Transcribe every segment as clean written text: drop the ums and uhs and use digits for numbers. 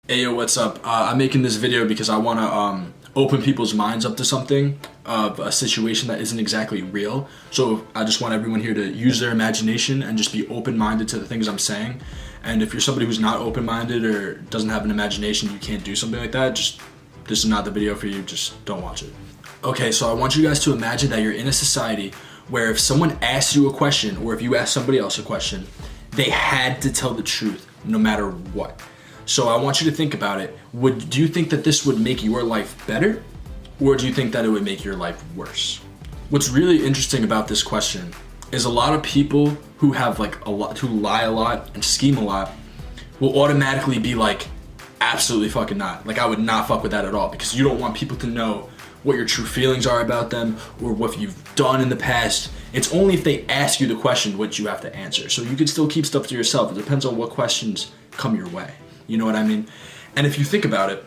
Hey yo, what's up? I'm making this video because I want to open people's minds up to something of a situation that isn't exactly real. So I just want everyone here to use their imagination and just be open-minded to the things I'm saying. And if you're somebody who's not open-minded or doesn't have an imagination, you can't do something like that, just this is not the video for you, just don't watch it. Okay, so I want you guys to imagine that you're in a society where if someone asks you a question or if you ask somebody else a question, they had to tell the truth no matter what. So I want you to think about it. Do you think that this would make your life better, or do you think that it would make your life worse? What's really interesting about this question is a lot of people who have who lie a lot and scheme a lot will automatically be like, absolutely fucking not. Like, I would not fuck with that at all, because you don't want people to know what your true feelings are about them or what you've done in the past. It's only if they ask you the question what you have to answer. So you can still keep stuff to yourself. It depends on what questions come your way. You know what I mean? And if you think about it,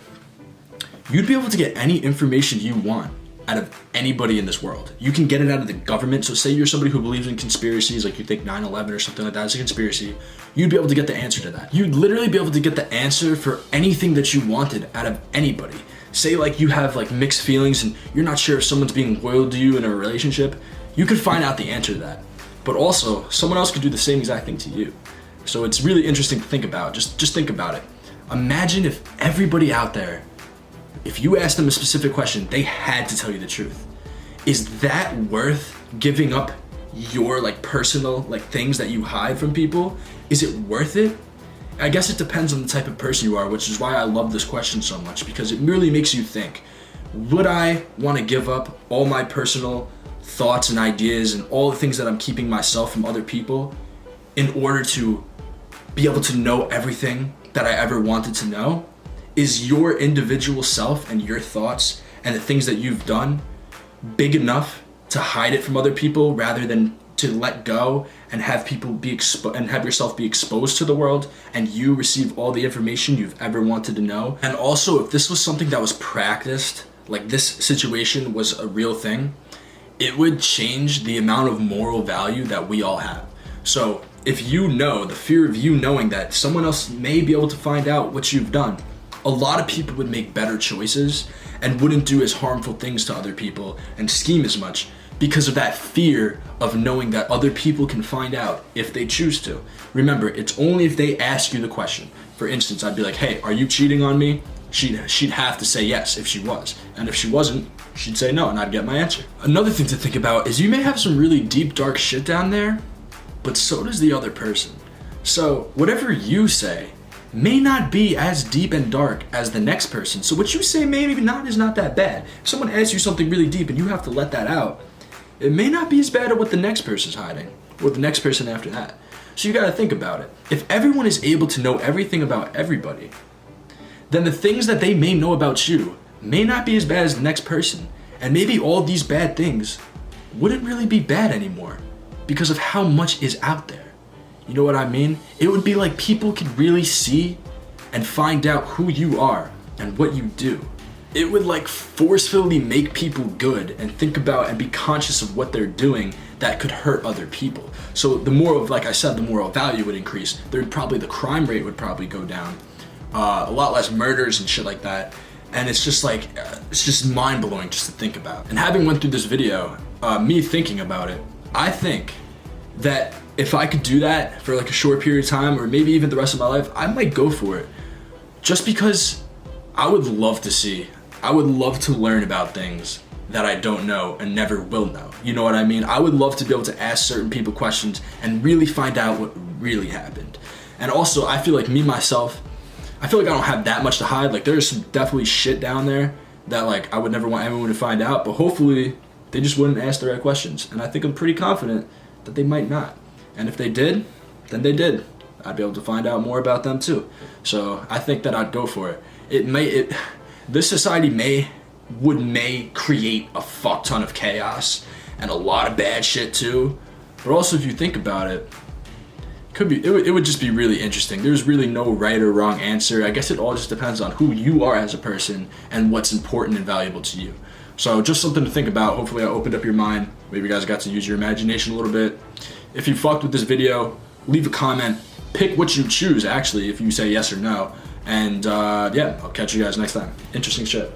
you'd be able to get any information you want out of anybody in this world. You can get it out of the government. So say you're somebody who believes in conspiracies, like you think 9/11 or something like that is a conspiracy, you'd be able to get the answer to that. You'd literally be able to get the answer for anything that you wanted out of anybody. Say like you have like mixed feelings and you're not sure if someone's being loyal to you in a relationship, you could find out the answer to that. But also, someone else could do the same exact thing to you. So it's really interesting to think about. Just think about it. Imagine if everybody out there, if you asked them a specific question, they had to tell you the truth. Is that worth giving up your personal things that you hide from people? Is it worth it? I guess it depends on the type of person you are, which is why I love this question so much, because it really makes you think. Would I want to give up all my personal thoughts and ideas and all the things that I'm keeping myself from other people in order to be able to know everything that I ever wanted to know? Is your individual self and your thoughts and the things that you've done big enough to hide it from other people rather than to let go and have people have yourself be exposed to the world and you receive all the information you've ever wanted to know? And also, if this was something that was practiced, like this situation was a real thing, it would change the amount of moral value that we all have. So if you know, the fear of you knowing that someone else may be able to find out what you've done, a lot of people would make better choices and wouldn't do as harmful things to other people and scheme as much because of that fear of knowing that other people can find out if they choose to. Remember, it's only if they ask you the question. For instance, I'd be like, hey, are you cheating on me? She'd have to say yes if she was. And if she wasn't, she'd say no, and I'd get my answer. Another thing to think about is you may have some really deep, dark shit down there, but so does the other person. So whatever you say may not be as deep and dark as the next person. So what you say maybe not is not that bad. If someone asks you something really deep and you have to let that out, it may not be as bad as what the next person's hiding, or the next person after that. So you gotta think about it. If everyone is able to know everything about everybody, then the things that they may know about you may not be as bad as the next person. And maybe all these bad things wouldn't really be bad anymore because of how much is out there. You know what I mean? It would be like people could really see and find out who you are and what you do. It would forcefully make people good and think about and be conscious of what they're doing that could hurt other people. So the moral, like I said, the moral value would increase. The crime rate would probably go down. A lot less murders and shit like that. And it's just it's just mind blowing just to think about. And having went through this video, me thinking about it, I think that if I could do that for a short period of time, or maybe even the rest of my life, I might go for it. Just because I would love to learn about things that I don't know and never will know. You know what I mean? I would love to be able to ask certain people questions and really find out what really happened. And also, I feel like I feel like I don't have that much to hide. There's some definitely shit down there that I would never want everyone to find out, but hopefully they just wouldn't ask the right questions. And I think I'm pretty confident that they might not. And if they did, then they did. I'd be able to find out more about them too. So I think that I'd go for it. This society may create a fuck ton of chaos and a lot of bad shit too. But also, if you think about it, it would just be really interesting. There's really no right or wrong answer. I guess it all just depends on who you are as a person and what's important and valuable to you. So just something to think about. Hopefully I opened up your mind. Maybe you guys got to use your imagination a little bit. If you fucked with this video, leave a comment. Pick what you choose, actually, if you say yes or no. And yeah, I'll catch you guys next time. Interesting shit.